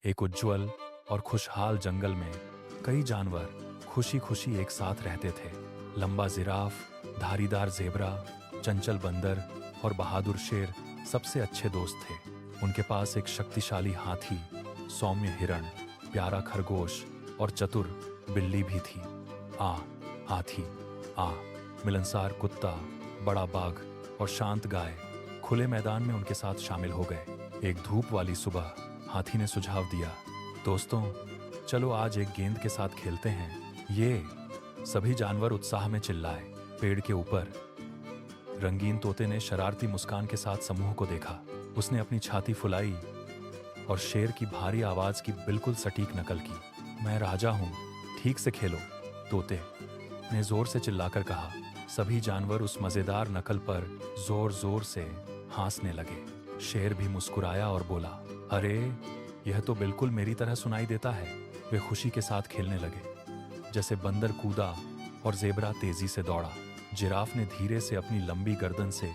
एक उज्जवल और खुशहाल जंगल में कई जानवर खुशी खुशी एक साथ रहते थे। लंबा जिराफ, धारीदार जेबरा, चंचल बंदर और बहादुर शेर सबसे अच्छे दोस्त थे। उनके पास एक शक्तिशाली हाथी, सौम्य हिरण, प्यारा खरगोश और चतुर बिल्ली भी थी। आ हाथी आ मिलनसार कुत्ता, बड़ा बाघ और शांत गाय खुले मैदान में उनके साथ शामिल हो गए। एक धूप वाली सुबह हाथी ने सुझाव दिया, दोस्तों चलो आज एक गेंद के साथ खेलते हैं। ये सभी जानवर उत्साह में चिल्लाए। पेड़ के ऊपर रंगीन तोते ने शरारती मुस्कान के साथ समूह को देखा। उसने अपनी छाती फुलाई और शेर की भारी आवाज की बिल्कुल सटीक नकल की। मैं राजा हूं, ठीक से खेलो, तोते ने जोर से चिल्लाकर कहा। सभी जानवर उस मजेदार नकल पर जोर जोर से हंसने लगे। शेर भी मुस्कुराया और बोला, अरे यह तो बिल्कुल मेरी तरह सुनाई देता है। वे खुशी के साथ खेलने लगे। जैसे बंदर कूदा और जेबरा तेजी से दौड़ा, जिराफ ने धीरे से अपनी लंबी गर्दन से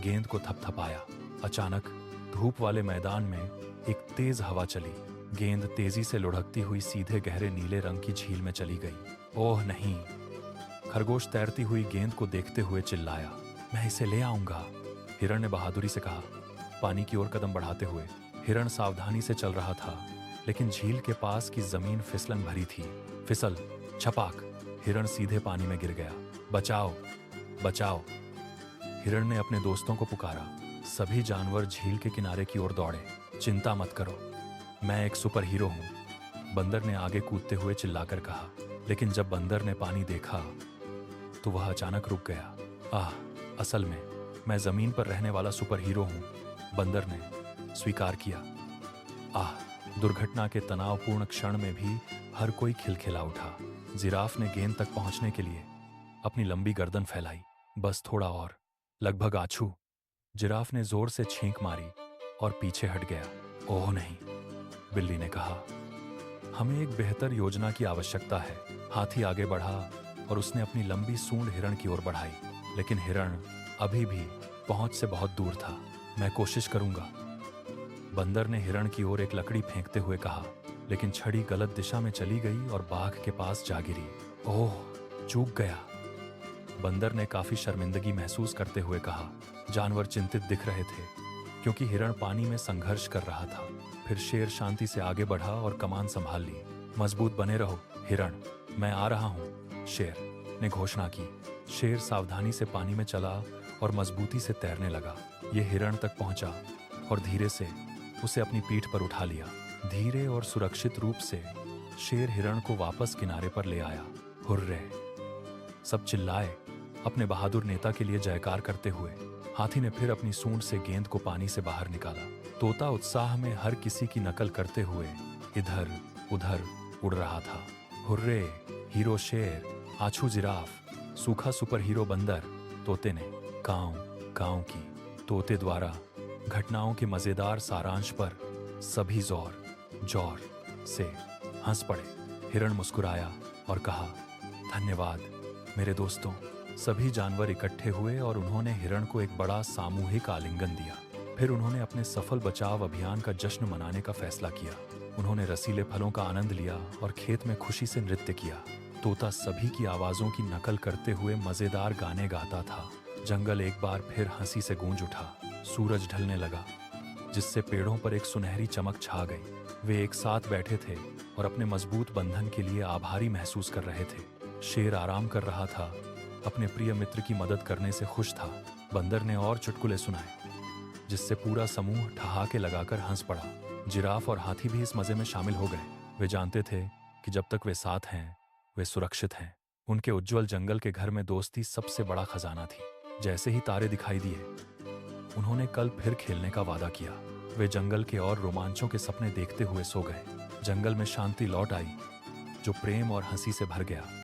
गेंद को थपथपाया। अचानक धूप वाले मैदान में एक तेज हवा चली। गेंद तेजी से लुढ़कती हुई सीधे गहरे नीले रंग की झील में चली गई। ओह नहीं! खरगोश तैरती हुई गेंद को देखते हुए चिल्लाया, मैं इसे ले आऊंगा। हिरण ने बहादुरी से कहा, पानी की ओर कदम बढ़ाते हुए। हिरण सावधानी से चल रहा था, लेकिन झील के पास की जमीन फिसलन भरी थी। फिसल, छपाक, हिरण सीधे पानी में गिर गया। बचाओ, बचाओ! हिरण ने अपने दोस्तों को पुकारा। सभी जानवर झील के किनारे की ओर दौड़े। चिंता मत करो, मैं एक सुपर हीरो हूं, बंदर ने आगे कूदते हुए चिल्लाकर कहा। लेकिन जब बंदर ने पानी देखा तो वह अचानक रुक गया। आह, असल में मैं जमीन पर रहने वाला सुपर हीरो हूं, बंदर ने स्वीकार किया। आह, दुर्घटना के तनावपूर्ण क्षण में भी हर कोई खिलखिला उठा। जिराफ ने गेंद तक पहुंचने के लिए अपनी लंबी गर्दन फैलाई। बस थोड़ा और, लगभग आछू! जिराफ ने जोर से छींक मारी और पीछे हट गया। ओह नहीं! बिल्ली ने कहा, हमें एक बेहतर योजना की आवश्यकता है। हाथी आगे बढ़ा और उसने अपनी लंबी सूंड हिरण की ओर बढ़ाई, लेकिन हिरण अभी भी पहुंच से बहुत दूर था। मैं कोशिश करूंगा, बंदर ने हिरण की ओर एक लकड़ी फेंकते हुए कहा, लेकिन छड़ी गलत दिशा में चली गई और बाघ के पास जा गिरी। ओह, चूक गया! बंदर ने काफी शर्मिंदगी महसूस करते हुए कहा। जानवर चिंतित दिख रहे थे, क्योंकि हिरण पानी में संघर्ष कर रहा था। फिर शेर शांति से आगे बढ़ा और कमान संभाल ली। मजबूत बने रहो हिरण, मैं आ रहा हूं, शेर ने घोषणा की। शेर सावधानी से पानी में चला और मजबूती से तैरने लगा। यह हिरण तक पहुंचा और धीरे से उसे अपनी पीठ पर उठा लिया। धीरे और सुरक्षित रूप से शेर हिरण को वापस किनारे पर ले आया। हुर्रे! सब चिल्लाए, अपने बहादुर नेता के लिए जयकार करते हुए। हाथी ने फिर अपनी सूंड से गेंद को पानी से बाहर निकाला। तोता उत्साह में हर किसी की नकल करते हुए इधर उधर उड़ रहा था। हुर्रे! हीरो शेर, आछू जिराफ, सूखा सुपर हीरो बंदर, तोते ने गांव गांव की। तोते द्वारा घटनाओं के मजेदार सारांश पर सभी जोर जोर से हंस पड़े। हिरण मुस्कुराया और कहा, धन्यवाद मेरे दोस्तों। सभी जानवर इकट्ठे हुए और उन्होंने हिरण को एक बड़ा सामूहिक आलिंगन दिया। फिर उन्होंने अपने सफल बचाव अभियान का जश्न मनाने का फैसला किया। उन्होंने रसीले फलों का आनंद लिया और खेत में खुशी से नृत्य किया। तोता सभी की आवाजों की नकल करते हुए मजेदार गाने गाता था। जंगल एक बार फिर हंसी से गूंज उठा। सूरज ढलने लगा, जिससे पेड़ों पर एक सुनहरी चमक छा गई। वे एक साथ बैठे थे और अपने मजबूत बंधन के लिए आभारी महसूस कर रहे थे। शेर आराम कर रहा था, अपने प्रिय मित्र की मदद करने से खुश था। बंदर ने और चुटकुले सुनाए, जिससे पूरा समूह ठहाके लगाकर हंस पड़ा। जिराफ और हाथी भी इस मजे में शामिल हो गए। वे जानते थे कि जब तक वे साथ हैं, वे सुरक्षित हैं। उनके उज्जवल जंगल के घर में दोस्ती सबसे बड़ा खजाना थी। जैसे ही तारे दिखाई दिए, उन्होंने कल फिर खेलने का वादा किया। वे जंगल के और रोमांचों के सपने देखते हुए सो गए। जंगल में शांति लौट आई, जो प्रेम और हंसी से भर गया।